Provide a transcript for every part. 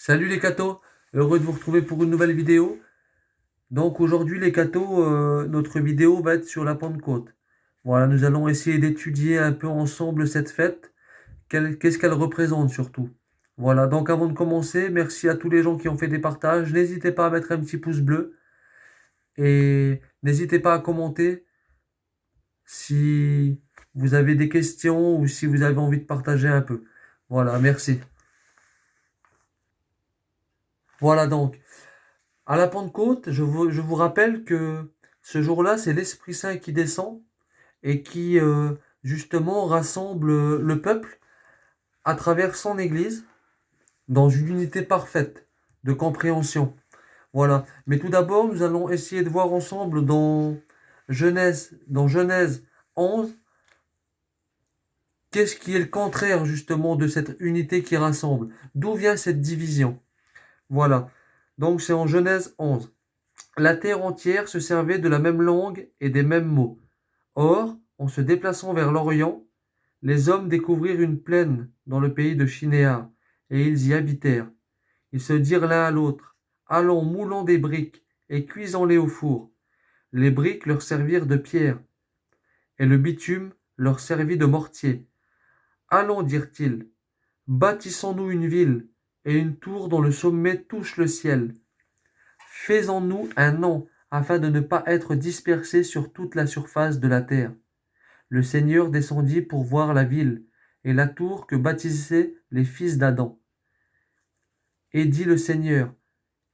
Salut les cathos, heureux de vous retrouver pour une nouvelle vidéo. Donc aujourd'hui les cathos, notre vidéo va être sur la Pentecôte. Voilà, nous allons essayer d'étudier un peu ensemble cette fête, qu'est-ce qu'elle représente surtout. Voilà, donc avant de commencer, merci à tous les gens qui ont fait des partages. N'hésitez pas à mettre un petit pouce bleu et n'hésitez pas à commenter si vous avez des questions ou si vous avez envie de partager un peu. Voilà, merci. Voilà donc. À la Pentecôte, je vous rappelle que ce jour-là, c'est l'Esprit Saint qui descend et qui, justement, rassemble le peuple à travers son Église dans une unité parfaite de compréhension. Voilà. Mais tout d'abord, nous allons essayer de voir ensemble dans Genèse 11, qu'est-ce qui est le contraire, justement, de cette unité qui rassemble. D'où vient cette division? Voilà. Donc, c'est en Genèse 11. La terre entière se servait de la même langue et des mêmes mots. Or, en se déplaçant vers l'Orient, les hommes découvrirent une plaine dans le pays de Shinéar, et ils y habitèrent. Ils se dirent l'un à l'autre, allons, moulons des briques, et cuisons-les au four. Les briques leur servirent de pierre, et le bitume leur servit de mortier. Allons, dirent-ils, bâtissons-nous une ville, et une tour dont le sommet touche le ciel. Faisons-nous un nom, afin de ne pas être dispersés sur toute la surface de la terre. Le Seigneur descendit pour voir la ville et la tour que bâtissaient les fils d'Adam. Et dit le Seigneur,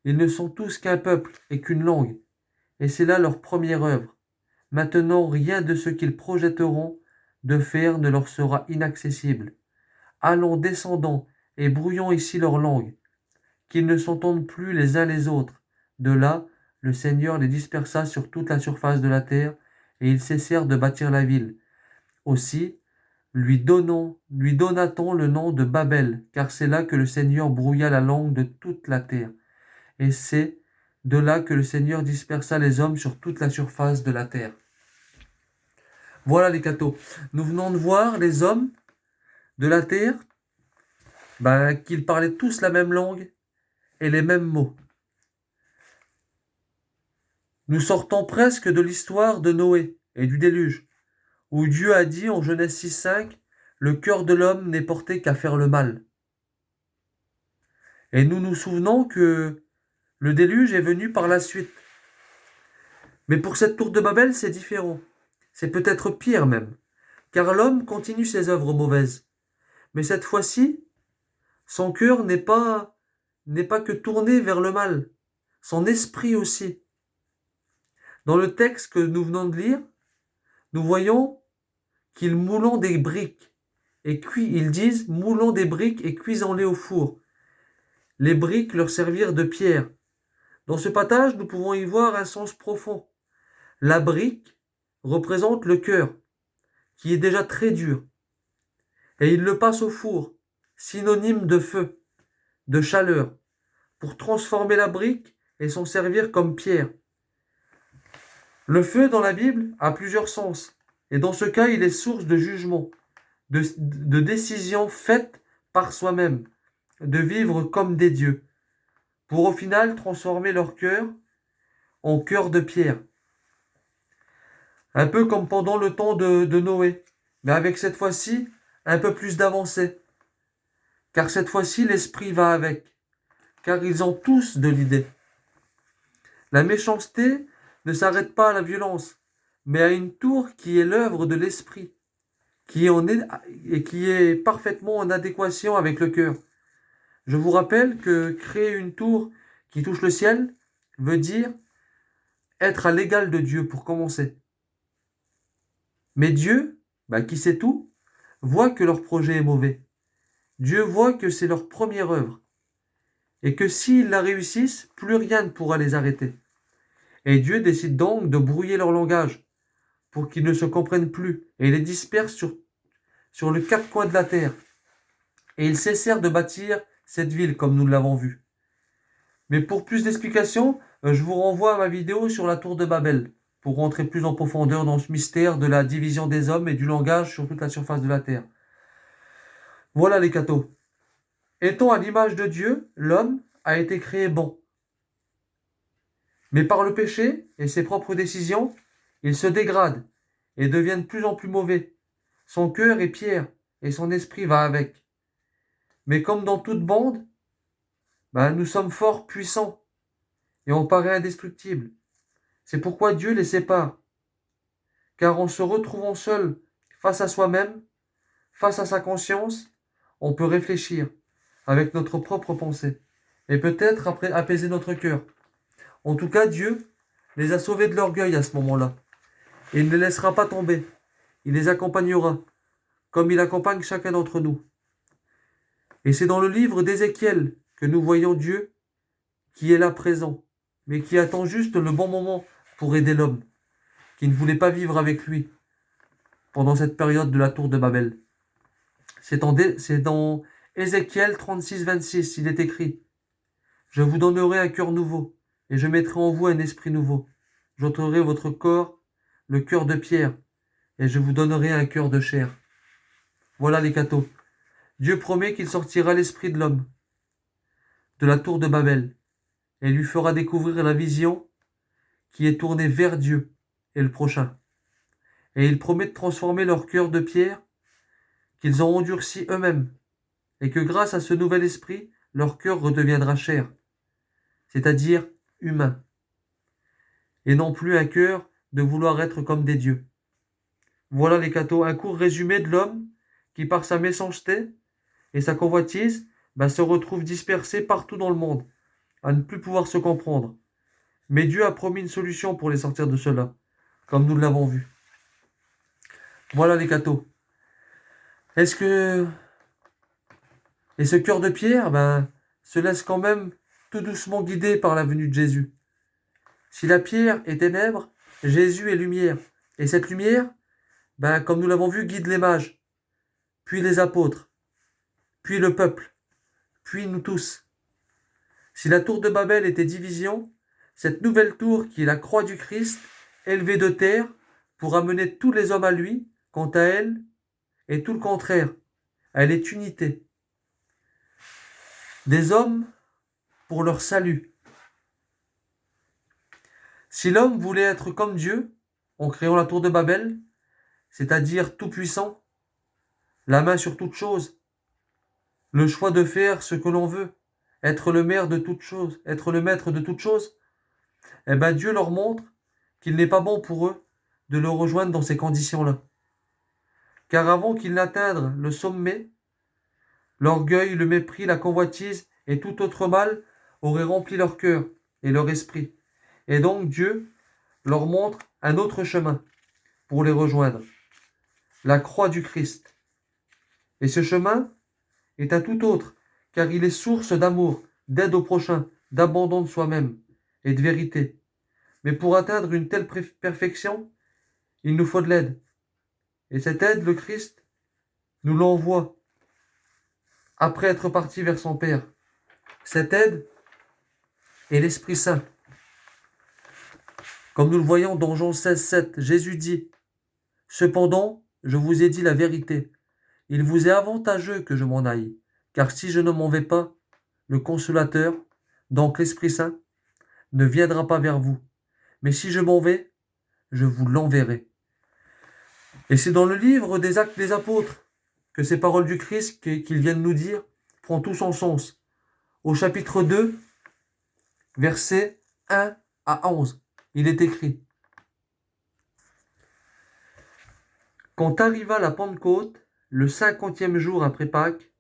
ils ne sont tous qu'un peuple et qu'une langue, et c'est là leur première œuvre. Maintenant rien de ce qu'ils projetteront de faire ne leur sera inaccessible. Allons, descendons, et brouillons ici leur langue, qu'ils ne s'entendent plus les uns les autres. De là, le Seigneur les dispersa sur toute la surface de la terre, et ils cessèrent de bâtir la ville. Aussi, lui donna-t-on le nom de Babel, car c'est là que le Seigneur brouilla la langue de toute la terre. Et c'est de là que le Seigneur dispersa les hommes sur toute la surface de la terre. Voilà les cathos. Nous venons de voir les hommes de la terre, qu'ils parlaient tous la même langue et les mêmes mots. Nous sortons presque de l'histoire de Noé et du déluge, où Dieu a dit en Genèse 6,5 « Le cœur de l'homme n'est porté qu'à faire le mal ». Et nous nous souvenons que le déluge est venu par la suite. Mais pour cette tour de Babel, c'est différent. C'est peut-être pire même, car l'homme continue ses œuvres mauvaises. Mais cette fois-ci, son cœur n'est pas que tourné vers le mal, son esprit aussi. Dans le texte que nous venons de lire, nous voyons qu'ils moulent des briques et ils disent moulons des briques et cuisons-les au four. Les briques leur servirent de pierre. Dans ce passage, nous pouvons y voir un sens profond. La brique représente le cœur, qui est déjà très dur, et il le passe au four, synonyme de feu, de chaleur, pour transformer la brique et s'en servir comme pierre. Le feu dans la Bible a plusieurs sens, et dans ce cas, il est source de jugement, de décisions faites par soi-même, de vivre comme des dieux, pour au final transformer leur cœur en cœur de pierre. Un peu comme pendant le temps de Noé, mais avec cette fois-ci un peu plus d'avancée, car cette fois-ci l'esprit va avec, car ils ont tous de l'idée. La méchanceté ne s'arrête pas à la violence, mais à une tour qui est l'œuvre de l'esprit, qui est parfaitement en adéquation avec le cœur. Je vous rappelle que créer une tour qui touche le ciel veut dire être à l'égal de Dieu pour commencer. Mais Dieu, qui sait tout, voit que leur projet est mauvais. Dieu voit que c'est leur première œuvre, et que s'ils la réussissent, plus rien ne pourra les arrêter. Et Dieu décide donc de brouiller leur langage, pour qu'ils ne se comprennent plus, et les disperse sur les quatre coins de la terre. Et ils cessèrent de bâtir cette ville, comme nous l'avons vu. Mais pour plus d'explications, je vous renvoie à ma vidéo sur la tour de Babel, pour rentrer plus en profondeur dans ce mystère de la division des hommes et du langage sur toute la surface de la terre. Voilà les cathos. Étant à l'image de Dieu, l'homme a été créé bon. Mais par le péché et ses propres décisions, il se dégrade et devient de plus en plus mauvais. Son cœur est pierre et son esprit va avec. Mais comme dans toute bande, nous sommes forts, puissants et on paraît indestructibles. C'est pourquoi Dieu les sépare. Car en se retrouvant seul face à soi-même, face à sa conscience, on peut réfléchir avec notre propre pensée et peut-être après apaiser notre cœur. En tout cas, Dieu les a sauvés de l'orgueil à ce moment-là. Et il ne les laissera pas tomber. Il les accompagnera, comme il accompagne chacun d'entre nous. Et c'est dans le livre d'Ézéchiel que nous voyons Dieu qui est là présent, mais qui attend juste le bon moment pour aider l'homme, qui ne voulait pas vivre avec lui pendant cette période de la tour de Babel. C'est dans Ézéchiel 36, 26, il est écrit « Je vous donnerai un cœur nouveau, et je mettrai en vous un esprit nouveau. J'ôterai votre corps, le cœur de pierre, et je vous donnerai un cœur de chair. » Voilà les cathos. Dieu promet qu'il sortira l'esprit de l'homme de la tour de Babel et lui fera découvrir la vision qui est tournée vers Dieu et le prochain. Et il promet de transformer leur cœur de pierre qu'ils ont endurci eux-mêmes, et que grâce à ce nouvel esprit, leur cœur redeviendra chair, c'est-à-dire humain, et non plus un cœur de vouloir être comme des dieux. Voilà les cathos, un court résumé de l'homme qui, par sa méchanceté et sa convoitise, se retrouve dispersé partout dans le monde, à ne plus pouvoir se comprendre. Mais Dieu a promis une solution pour les sortir de cela, comme nous l'avons vu. Voilà les cathos. Et ce cœur de pierre, se laisse quand même tout doucement guider par la venue de Jésus. Si la pierre est ténèbres, Jésus est lumière. Et cette lumière, comme nous l'avons vu, guide les mages, puis les apôtres, puis le peuple, puis nous tous. Si la tour de Babel était division, cette nouvelle tour qui est la croix du Christ, élevée de terre, pour amener tous les hommes à lui, quant à elle, est tout le contraire. Elle est unité. Des hommes pour leur salut. Si l'homme voulait être comme Dieu, en créant la tour de Babel, c'est-à-dire tout-puissant, la main sur toute chose, le choix de faire ce que l'on veut, être le maire de toute chose, être le maître de toute chose, Dieu leur montre qu'il n'est pas bon pour eux de le rejoindre dans ces conditions-là. Car avant qu'ils n'atteignent le sommet, l'orgueil, le mépris, la convoitise et tout autre mal auraient rempli leur cœur et leur esprit. Et donc Dieu leur montre un autre chemin pour les rejoindre, la croix du Christ. Et ce chemin est un tout autre, car il est source d'amour, d'aide au prochain, d'abandon de soi-même et de vérité. Mais pour atteindre une telle perfection, il nous faut de l'aide. Et cette aide, le Christ nous l'envoie après être parti vers son Père. Cette aide est l'Esprit Saint. Comme nous le voyons dans Jean 16, 7, Jésus dit « Cependant, je vous ai dit la vérité. Il vous est avantageux que je m'en aille, car si je ne m'en vais pas, le Consolateur, donc l'Esprit Saint, ne viendra pas vers vous. Mais si je m'en vais, je vous l'enverrai. » Et c'est dans le livre des Actes des Apôtres que ces paroles du Christ qu'il vient de nous dire prend tout son sens. Au chapitre 2, versets 1 à 11, il est écrit « Quand arriva la Pentecôte, le 50e jour après Pâques,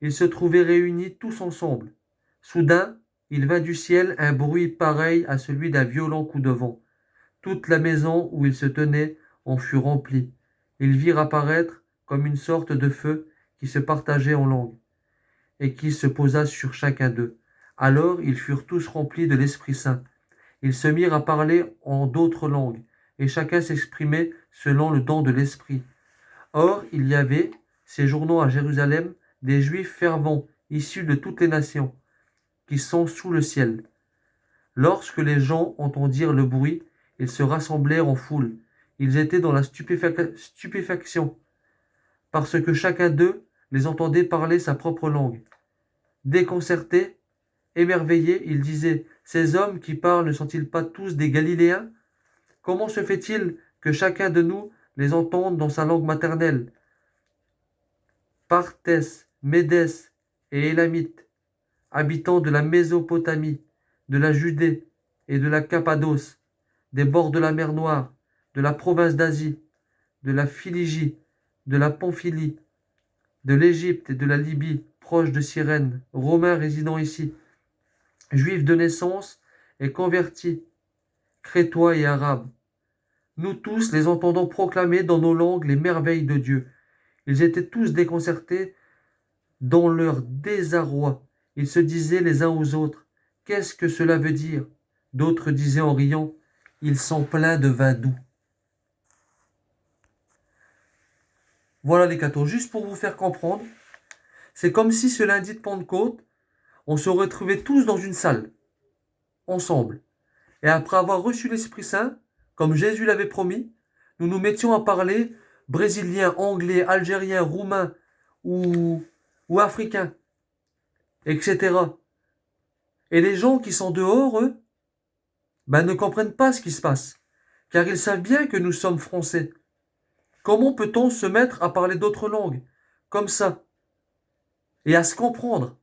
ils se trouvaient réunis tous ensemble. Soudain, il vint du ciel un bruit pareil à celui d'un violent coup de vent. Toute la maison où ils se tenaient en fut remplie. Ils virent apparaître comme une sorte de feu qui se partageait en langues, et qui se posa sur chacun d'eux. Alors ils furent tous remplis de l'Esprit Saint. Ils se mirent à parler en d'autres langues, et chacun s'exprimait selon le don de l'Esprit. Or, il y avait, séjournant à Jérusalem, des Juifs fervents, issus de toutes les nations, qui sont sous le ciel. Lorsque les gens entendirent le bruit, ils se rassemblèrent en foule. Ils étaient dans la stupéfaction, parce que chacun d'eux les entendait parler sa propre langue. Déconcerté, émerveillé, il disait: ces hommes qui parlent ne sont-ils pas tous des Galiléens? Comment se fait-il que chacun de nous les entende dans sa langue maternelle? Partès, Médès et Élamites, habitants de la Mésopotamie, de la Judée et de la Cappadoce, des bords de la mer Noire, de la province d'Asie, de la Phrygie, de la Pamphylie, de l'Égypte et de la Libye, proche de Cyrène, Romains résidant ici, Juifs de naissance et convertis, Crétois et Arabes. Nous tous les entendons proclamer dans nos langues les merveilles de Dieu. Ils étaient tous déconcertés dans leur désarroi. Ils se disaient les uns aux autres: qu'est-ce que cela veut dire? D'autres disaient en riant: ils sont pleins de vin doux. Voilà les cathos, juste pour vous faire comprendre. C'est comme si ce lundi de Pentecôte, on se retrouvait tous dans une salle, ensemble. Et après avoir reçu l'Esprit Saint, comme Jésus l'avait promis, nous nous mettions à parler brésilien, anglais, algérien, roumain ou africain, etc. Et les gens qui sont dehors, eux, ne comprennent pas ce qui se passe, car ils savent bien que nous sommes français. Comment peut-on se mettre à parler d'autres langues, comme ça, et à se comprendre?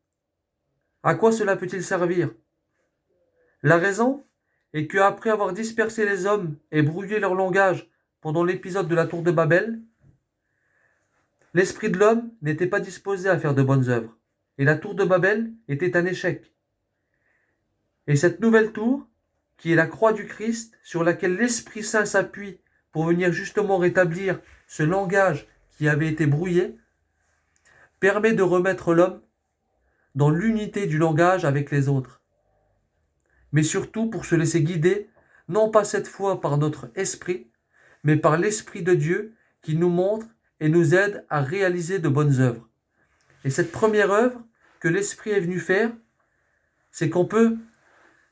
À quoi cela peut-il servir? La raison est qu'après avoir dispersé les hommes et brouillé leur langage pendant l'épisode de la tour de Babel, l'esprit de l'homme n'était pas disposé à faire de bonnes œuvres, et la tour de Babel était un échec. Et cette nouvelle tour, qui est la croix du Christ, sur laquelle l'Esprit Saint s'appuie pour venir justement rétablir ce langage qui avait été brouillé, permet de remettre l'homme dans l'unité du langage avec les autres. Mais surtout pour se laisser guider, non pas cette fois par notre esprit, mais par l'Esprit de Dieu qui nous montre et nous aide à réaliser de bonnes œuvres. Et cette première œuvre que l'Esprit est venu faire, c'est qu'on peut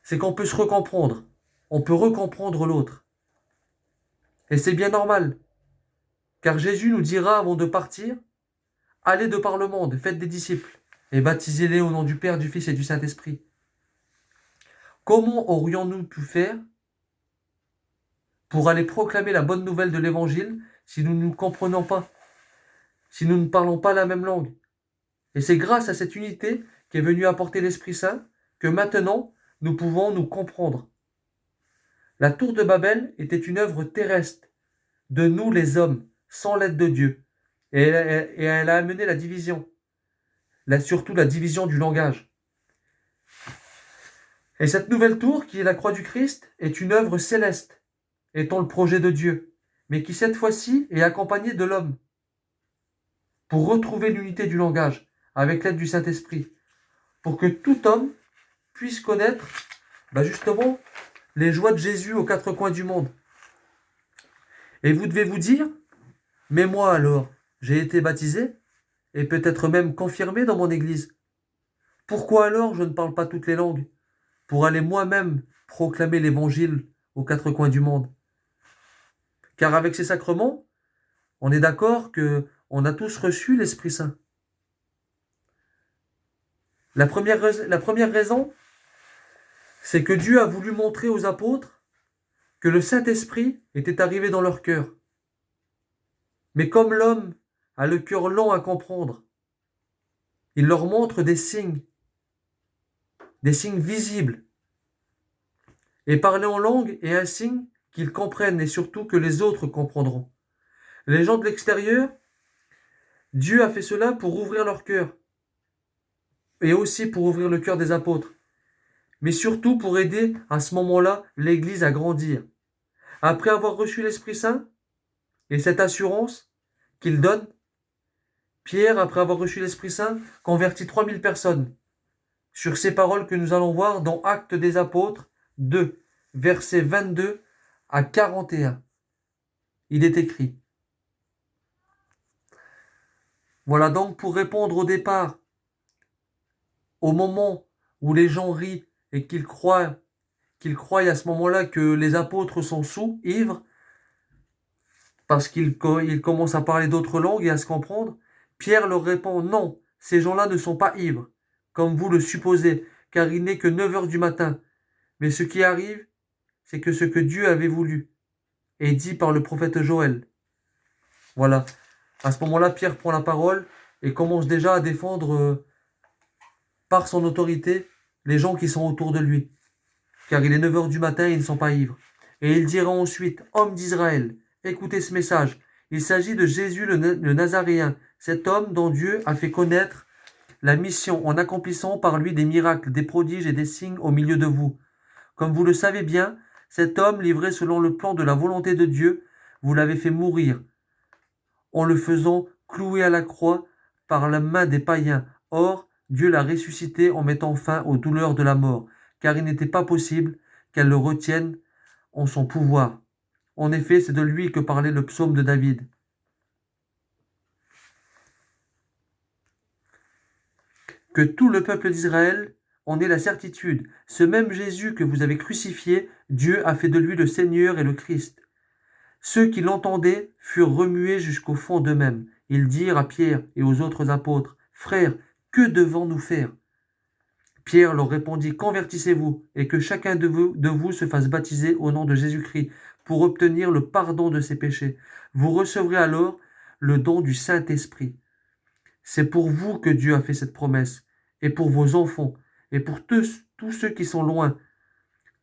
se recomprendre. On peut recomprendre l'autre. Et c'est bien normal. Car Jésus nous dira avant de partir: allez de par le monde, faites des disciples, et baptisez-les au nom du Père, du Fils et du Saint-Esprit. Comment aurions-nous pu faire pour aller proclamer la bonne nouvelle de l'Évangile si nous ne nous comprenons pas, si nous ne parlons pas la même langue? Et c'est grâce à cette unité qu'est venu apporter l'Esprit Saint que maintenant nous pouvons nous comprendre. La tour de Babel était une œuvre terrestre de nous les hommes, sans l'aide de Dieu. Et elle a amené la division, surtout la division du langage. Et cette nouvelle tour, qui est la croix du Christ, est une œuvre céleste, étant le projet de Dieu, mais qui cette fois-ci est accompagnée de l'homme, pour retrouver l'unité du langage, avec l'aide du Saint-Esprit, pour que tout homme puisse connaître justement les joies de Jésus aux quatre coins du monde. Et vous devez vous dire: mais moi alors, j'ai été baptisé, et peut-être même confirmé dans mon église. Pourquoi alors je ne parle pas toutes les langues, pour aller moi-même proclamer l'évangile aux quatre coins du monde? Car avec ces sacrements, on est d'accord qu'on a tous reçu l'Esprit Saint. La première raison, c'est que Dieu a voulu montrer aux apôtres que le Saint-Esprit était arrivé dans leur cœur. Mais comme l'homme a le cœur lent à comprendre, il leur montre des signes visibles. Et parler en langue est un signe qu'ils comprennent et surtout que les autres comprendront. Les gens de l'extérieur, Dieu a fait cela pour ouvrir leur cœur et aussi pour ouvrir le cœur des apôtres, mais surtout pour aider à ce moment-là l'Église à grandir. Après avoir reçu l'Esprit Saint et cette assurance qu'il donne, Pierre, après avoir reçu l'Esprit Saint, convertit 3000 personnes sur ces paroles que nous allons voir dans Actes des Apôtres 2, versets 22 à 41. Il est écrit. Voilà donc pour répondre au départ, au moment où les gens rient et qu'ils croient à ce moment-là que les apôtres sont sous, ivres, parce qu'ils commencent à parler d'autres langues et à se comprendre, Pierre leur répond: non, ces gens-là ne sont pas ivres, comme vous le supposez, car il n'est que 9 heures du matin. Mais ce qui arrive, c'est que ce que Dieu avait voulu, est dit par le prophète Joël. Voilà. À ce moment-là, Pierre prend la parole et commence déjà à défendre par son autorité les gens qui sont autour de lui. Car il est 9 heures du matin et ils ne sont pas ivres. Et il dira ensuite, hommes d'Israël, écoutez ce message. Il s'agit de Jésus le Nazaréen, cet homme dont Dieu a fait connaître la mission en accomplissant par lui des miracles, des prodiges et des signes au milieu de vous. Comme vous le savez bien, cet homme, livré selon le plan de la volonté de Dieu, vous l'avez fait mourir, en le faisant clouer à la croix par la main des païens. Or, Dieu l'a ressuscité en mettant fin aux douleurs de la mort, car il n'était pas possible qu'elle le retienne en son pouvoir. En effet, c'est de lui que parlait le psaume de David. Que tout le peuple d'Israël en ait la certitude. Ce même Jésus que vous avez crucifié, Dieu a fait de lui le Seigneur et le Christ. Ceux qui l'entendaient furent remués jusqu'au fond d'eux-mêmes. Ils dirent à Pierre et aux autres apôtres, « Frères, que devons-nous faire ?» Pierre leur répondit, « Convertissez-vous, et que chacun de vous se fasse baptiser au nom de Jésus-Christ, pour obtenir le pardon de ses péchés. Vous recevrez alors le don du Saint-Esprit. C'est pour vous que Dieu a fait cette promesse, et pour vos enfants, et pour tous ceux qui sont loin,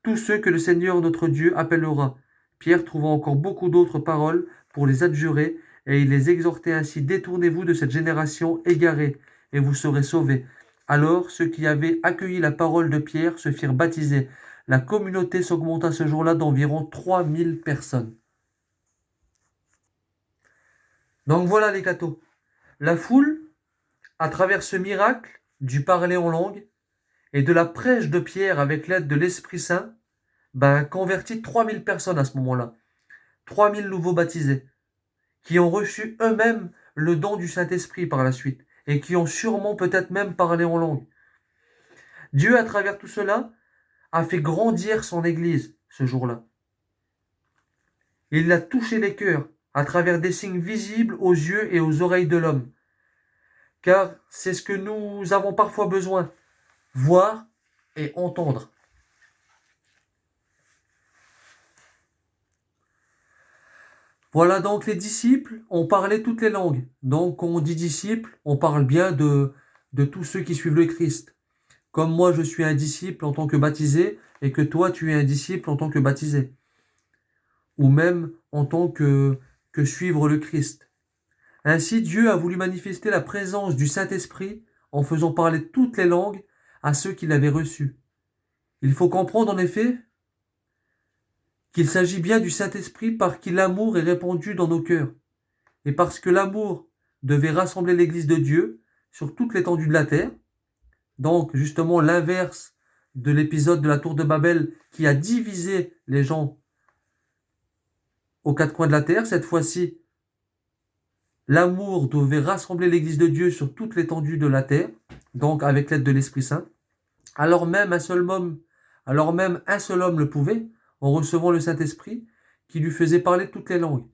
tous ceux que le Seigneur notre Dieu appellera. » Pierre trouva encore beaucoup d'autres paroles pour les adjurer, et il les exhortait ainsi, « Détournez-vous de cette génération égarée, et vous serez sauvés. » Alors ceux qui avaient accueilli la parole de Pierre se firent baptiser. La communauté s'augmenta ce jour-là d'environ 3000 personnes. Donc voilà les cathos. La foule, à travers ce miracle du parler en langue et de la prêche de Pierre avec l'aide de l'Esprit Saint, convertit 3000 personnes à ce moment-là. 3000 nouveaux baptisés, qui ont reçu eux-mêmes le don du Saint-Esprit par la suite, et qui ont sûrement peut-être même parlé en langue. Dieu, à travers tout cela, a fait grandir son Église ce jour-là. Il a touché les cœurs à travers des signes visibles aux yeux et aux oreilles de l'homme. Car c'est ce que nous avons parfois besoin, voir et entendre. Voilà, donc les disciples ont parlé toutes les langues. Donc quand on dit disciples, on parle bien de tous ceux qui suivent le Christ. Comme moi je suis un disciple en tant que baptisé, et que toi tu es un disciple en tant que baptisé. Ou même en tant que suivre le Christ. Ainsi Dieu a voulu manifester la présence du Saint-Esprit en faisant parler toutes les langues à ceux qui l'avaient reçu. Il faut comprendre en effet qu'il s'agit bien du Saint-Esprit par qui l'amour est répandu dans nos cœurs. Et parce que l'amour devait rassembler l'Église de Dieu sur toute l'étendue de la terre, donc justement l'inverse de l'épisode de la tour de Babel qui a divisé les gens aux quatre coins de la terre, cette fois-ci, l'amour devait rassembler l'Église de Dieu sur toute l'étendue de la terre, donc avec l'aide de l'Esprit Saint, alors même un seul homme le pouvait, en recevant le Saint-Esprit, qui lui faisait parler toutes les langues.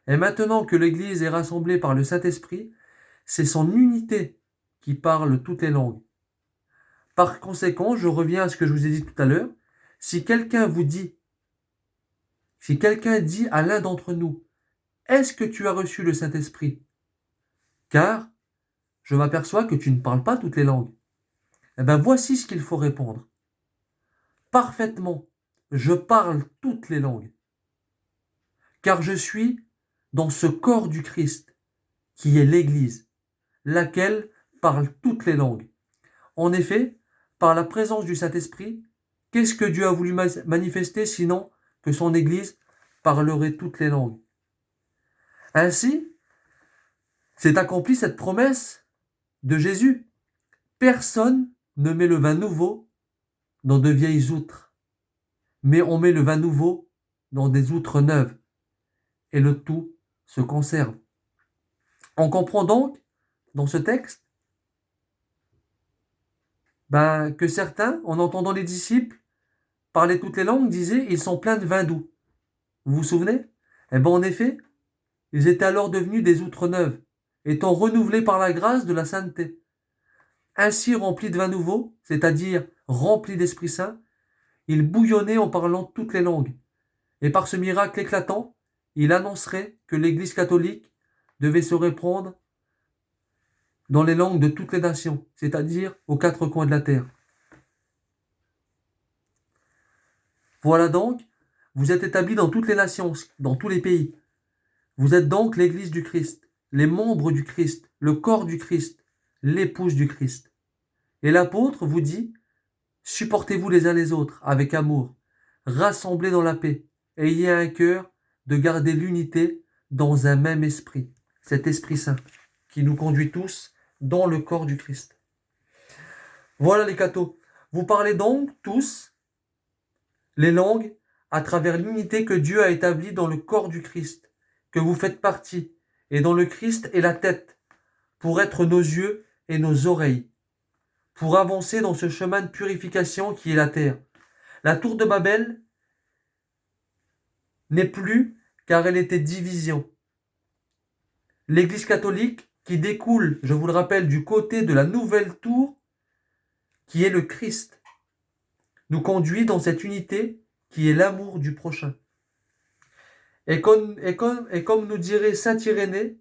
Et maintenant que l'Église est rassemblée par le Saint-Esprit, c'est son unité qui parle toutes les langues. Par conséquent, je reviens à ce que je vous ai dit tout à l'heure, si quelqu'un dit à l'un d'entre nous, « Est-ce que tu as reçu le Saint-Esprit ?» Car je m'aperçois que tu ne parles pas toutes les langues. Eh bien, voici ce qu'il faut répondre. Parfaitement, je parle toutes les langues. Car je suis dans ce corps du Christ, qui est l'Église, laquelle parle toutes les langues. En effet, par la présence du Saint-Esprit, qu'est-ce que Dieu a voulu manifester sinon que son Église parlerait toutes les langues? Ainsi, s'est accomplie cette promesse de Jésus. Personne ne met le vin nouveau dans de vieilles outres, mais on met le vin nouveau dans des outres neuves, et le tout se conserve. On comprend donc, dans ce texte, que certains, en entendant les disciples parler toutes les langues, disaient « ils sont pleins de vin doux ». Vous vous souvenez? En effet, ils étaient alors devenus des outres neuves, étant renouvelés par la grâce de la sainteté. Ainsi rempli de vin nouveau, c'est-à-dire rempli d'Esprit Saint, il bouillonnait en parlant toutes les langues. Et par ce miracle éclatant, il annoncerait que l'Église catholique devait se répandre dans les langues de toutes les nations, c'est-à-dire aux quatre coins de la terre. Voilà donc, vous êtes établis dans toutes les nations, dans tous les pays. Vous êtes donc l'Église du Christ, les membres du Christ, le corps du Christ, l'épouse du Christ. Et l'apôtre vous dit, supportez-vous les uns les autres avec amour, rassemblés dans la paix, ayez un cœur de garder l'unité dans un même esprit, cet Esprit Saint qui nous conduit tous dans le corps du Christ. Voilà les cathos. Vous parlez donc tous les langues à travers l'unité que Dieu a établie dans le corps du Christ, que vous faites partie, et dont le Christ est la tête, pour être nos yeux et nos oreilles, pour avancer dans ce chemin de purification qui est la terre. La tour de Babel n'est plus car elle était division. L'Église catholique, qui découle, je vous le rappelle, du côté de la nouvelle tour, qui est le Christ, nous conduit dans cette unité qui est l'amour du prochain. Et comme nous dirait saint Irénée,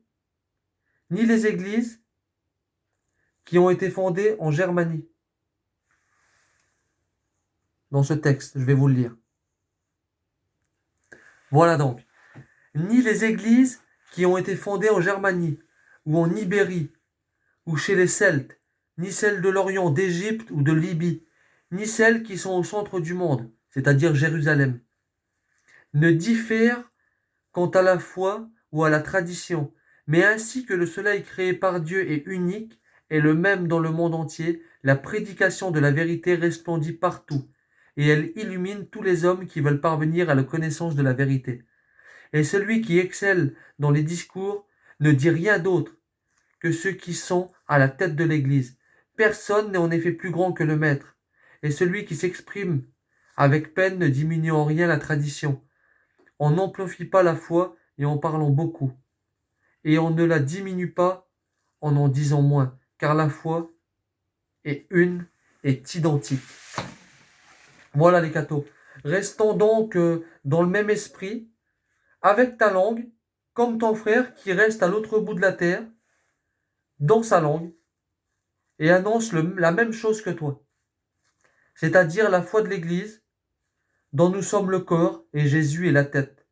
ni les églises qui ont été fondées en Germanie. Dans ce texte, je vais vous le lire. Voilà donc. Ni les églises qui ont été fondées en Germanie, ou en Ibérie, ou chez les Celtes, ni celles de l'Orient, d'Égypte ou de Libye, ni celles qui sont au centre du monde, c'est-à-dire Jérusalem, ne diffèrent quant à la foi ou à la tradition, mais ainsi que le soleil créé par Dieu est unique, est le même dans le monde entier, la prédication de la vérité resplendit partout, et elle illumine tous les hommes qui veulent parvenir à la connaissance de la vérité. Et celui qui excelle dans les discours ne dit rien d'autre que ceux qui sont à la tête de l'Église. Personne n'est en effet plus grand que le Maître, et celui qui s'exprime avec peine ne diminue en rien la tradition. On n'amplifie pas la foi et en parlant beaucoup, et on ne la diminue pas en disant moins, car la foi est une, est identique. Voilà les cathos. Restons donc dans le même esprit, avec ta langue, comme ton frère qui reste à l'autre bout de la terre, dans sa langue, et annonce la même chose que toi. C'est-à-dire la foi de l'Église, dont nous sommes le corps et Jésus est la tête.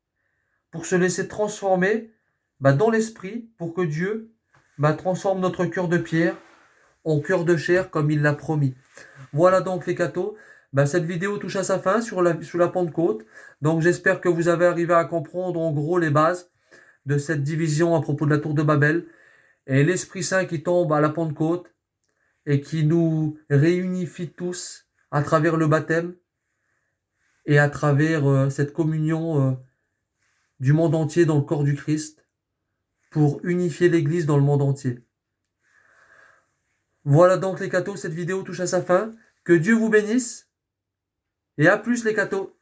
Pour se laisser transformer dans l'esprit, pour que Dieu transforme notre cœur de pierre en cœur de chair comme il l'a promis. Voilà donc les cathos. Cette vidéo touche à sa fin sous la Pentecôte. Donc j'espère que vous avez arrivé à comprendre en gros les bases de cette division à propos de la tour de Babel et l'Esprit Saint qui tombe à la Pentecôte et qui nous réunifie tous à travers le baptême et à travers cette communion du monde entier dans le corps du Christ pour unifier l'Église dans le monde entier. Voilà donc les cathos, cette vidéo touche à sa fin. Que Dieu vous bénisse et à plus les cathos.